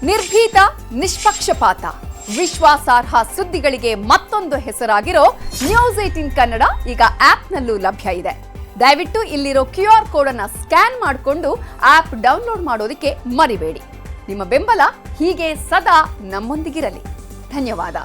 ನಿರ್ಭೀತ, ನಿಷ್ಪಕ್ಷಪಾತ, ವಿಶ್ವಾಸಾರ್ಹ ಸುದ್ದಿಗಳಿಗೆ ಮತ್ತೊಂದು ಹೆಸರಾಗಿರೋ ನ್ಯೂಸ್18 ಕನ್ನಡ ಈಗ ಆಪ್ನಲ್ಲೂ ಲಭ್ಯ ಇದೆ. ದಯವಿಟ್ಟು ಇಲ್ಲಿರೋ QR ಕೋಡ್ ಅನ್ನು ಸ್ಕ್ಯಾನ್ ಮಾಡಿಕೊಂಡು ಆಪ್ ಡೌನ್ಲೋಡ್ ಮಾಡೋದಕ್ಕೆ ಮರಿಬೇಡಿ. ನಿಮ್ಮ ಬೆಂಬಲ ಹೀಗೆ ಸದಾ ನಮ್ಮೊಂದಿಗಿರಲಿ. ಧನ್ಯವಾದ.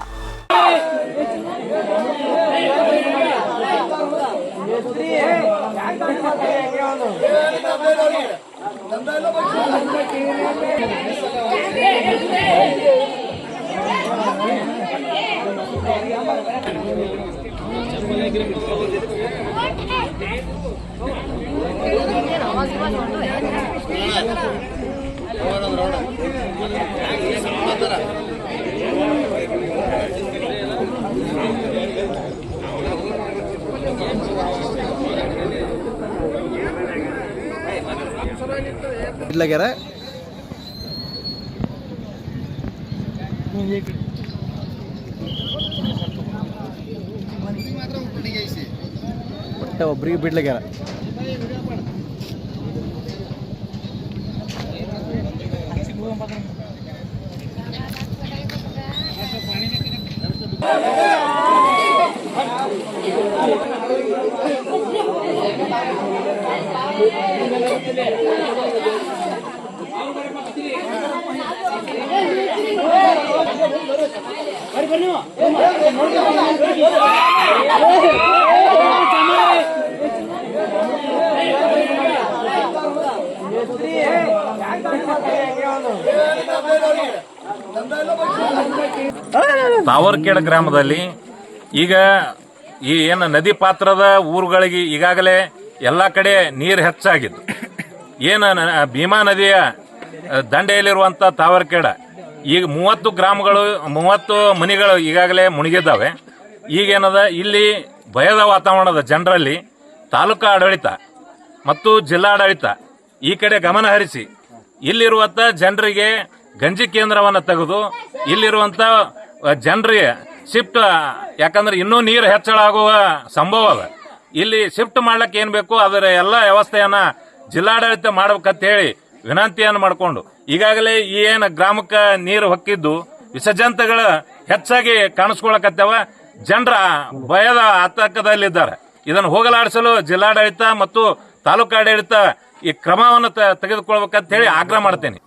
ಇಡ್ಲಗೆರೆ ಒಬ್ಬರಿಗೆ ಬಿಡ್ಲಗೆರೆ ತಾವರ್ಕೇಡ ಗ್ರಾಮದಲ್ಲಿ ಈಗ ಈ ಏನು ನದಿ ಪಾತ್ರದ ಊರುಗಳಿಗೆ ಈಗಾಗಲೇ ಎಲ್ಲ ಕಡೆ ನೀರು ಹೆಚ್ಚಾಗಿದ್ದು, ಏನು ಭೀಮಾ ನದಿಯ ದಂಡೆಯಲ್ಲಿರುವಂಥ ತಾವರ್ಕೇಡ ಈಗ 30 ಗ್ರಾಮಗಳು 30 ಮನೆಗಳು ಈಗಾಗಲೇ ಮುಳುಗಿದ್ದಾವೆ. ಈಗೇನದ ಇಲ್ಲಿ ಭಯದ ವಾತಾವರಣದ ಜನರಲ್ಲಿ ತಾಲೂಕಾ ಆಡಳಿತ ಮತ್ತು ಜಿಲ್ಲಾಡಳಿತ ಈ ಕಡೆ ಗಮನ ಹರಿಸಿ ಇಲ್ಲಿರುವಂಥ ಜನರಿಗೆ ಗಂಜಿ ಕೇಂದ್ರವನ್ನು ತೆಗೆದು ಇಲ್ಲಿರುವಂಥ ಜನರಿಗೆ ಶಿಫ್ಟ್, ಯಾಕಂದ್ರೆ ಇನ್ನೂ ನೀರು ಹೆಚ್ಚಳ ಆಗುವ ಸಂಭವ ಅದ. ಇಲ್ಲಿ ಶಿಫ್ಟ್ ಮಾಡ್ಲಿಕ್ಕೆ ಏನ್ ಬೇಕು ಅದರ ಎಲ್ಲ ವ್ಯವಸ್ಥೆಯನ್ನ ಜಿಲ್ಲಾಡಳಿತ ಮಾಡ್ಬೇಕಂತ ಹೇಳಿ ವಿನಂತಿಯನ್ನು ಮಾಡಿಕೊಂಡು ಈಗಾಗಲೇ ಈ ಏನು ಗ್ರಾಮಕ್ಕೆ ನೀರು ಹೊಕ್ಕಿದ್ದು ವಿಸರ್ಜಂತಗಳು ಹೆಚ್ಚಾಗಿ ಕಾಣಿಸ್ಕೊಳಕತ್ತವ. ಜನರ ಭಯದ ಆತಂಕದಲ್ಲಿದ್ದಾರೆ. ಇದನ್ನು ಹೋಗಲಾಡಿಸಲು ಜಿಲ್ಲಾಡಳಿತ ಮತ್ತು ತಾಲೂಕಾಡಳಿತ ಈ ಕ್ರಮವನ್ನು ತೆಗೆದುಕೊಳ್ಬೇಕಂತ ಹೇಳಿ ಆಗ್ರಹ ಮಾಡ್ತೇನೆ.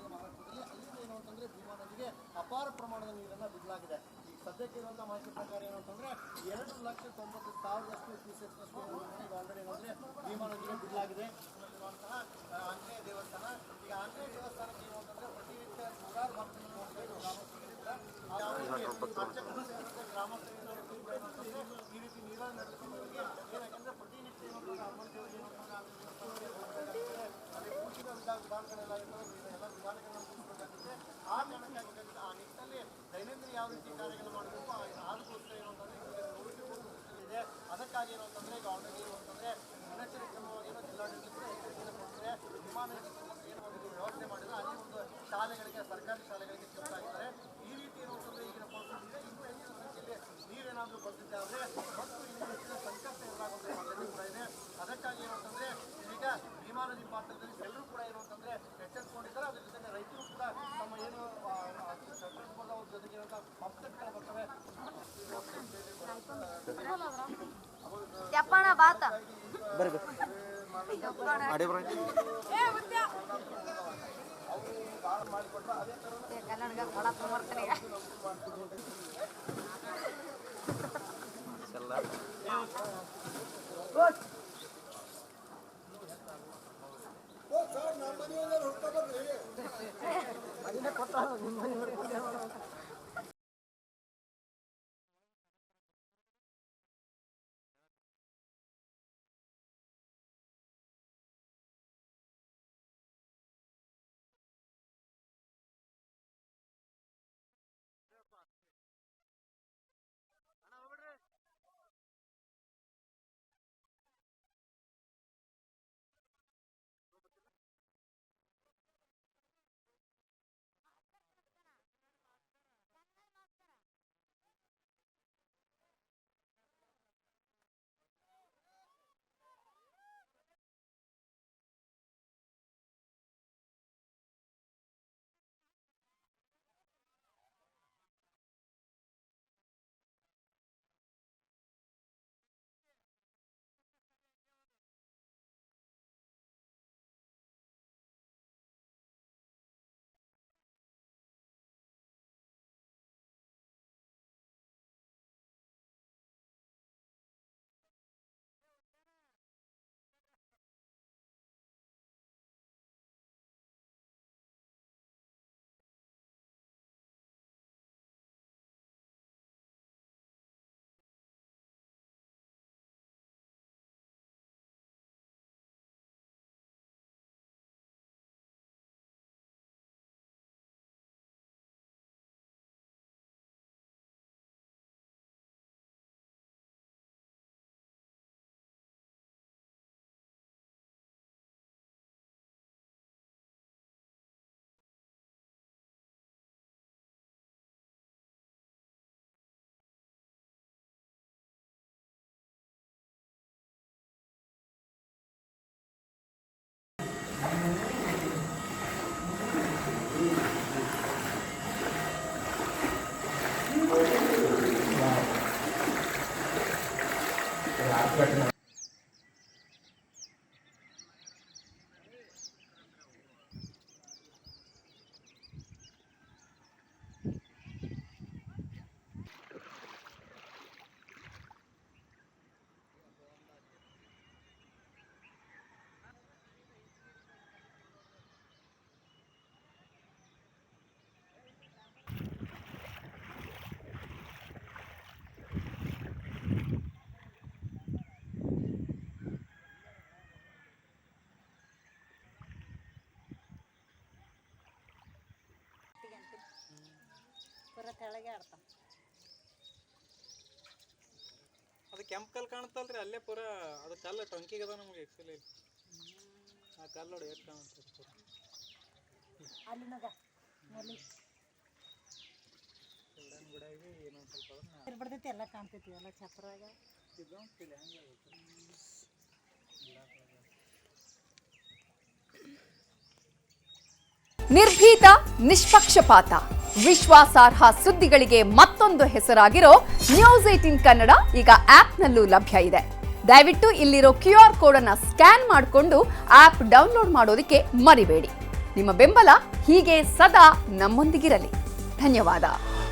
ಅದು ಕೆಂಪು ಕಲ್ಲು ಕಾಣುತ್ತಲ್ರಿ ಅಲ್ಲೇ ಪೂರ ಅದು ಕಲ್ಲು ಟೊಂಕಿಗೆ ಅದ ನಮಗೆ ಆ್ಯಕ್ಚುಲಿ ಆ ಕಲ್ಲು ನೋಡಿ ಎಷ್ಟು ಕಾಣುತ್ತೆ ಗುಡಾಗಿ ಏನೊಂದು ಸ್ವಲ್ಪ ಬರ್ತೈತಿ ಎಲ್ಲ ಕಾಣ್ತೈತಿ ಎಲ್ಲ ಚಪ್ರಾಗ ನಿರ್ಭೀತ, ನಿಷ್ಪಕ್ಷಪಾತ, ವಿಶ್ವಾಸಾರ್ಹ ಸುದ್ದಿಗಳಿಗೆ ಮತ್ತೊಂದು ಹೆಸರಾಗಿರೋ ನ್ಯೂಸ್ 18 ಕನ್ನಡ ಈಗ ಆಪ್ನಲ್ಲೂ ಲಭ್ಯ ಇದೆ. ದಯವಿಟ್ಟು ಇಲ್ಲಿರೋ QR ಕೋಡ್ ಅನ್ನ ಸ್ಕ್ಯಾನ್ ಮಾಡಿಕೊಂಡು ಆಪ್ ಡೌನ್ಲೋಡ್ ಮಾಡೋದಕ್ಕೆ ಮರಿಬೇಡಿ. ನಿಮ್ಮ ಬೆಂಬಲ ಹೀಗೆ ಸದಾ ನಮ್ಮೊಂದಿಗಿರಲಿ. ಧನ್ಯವಾದ.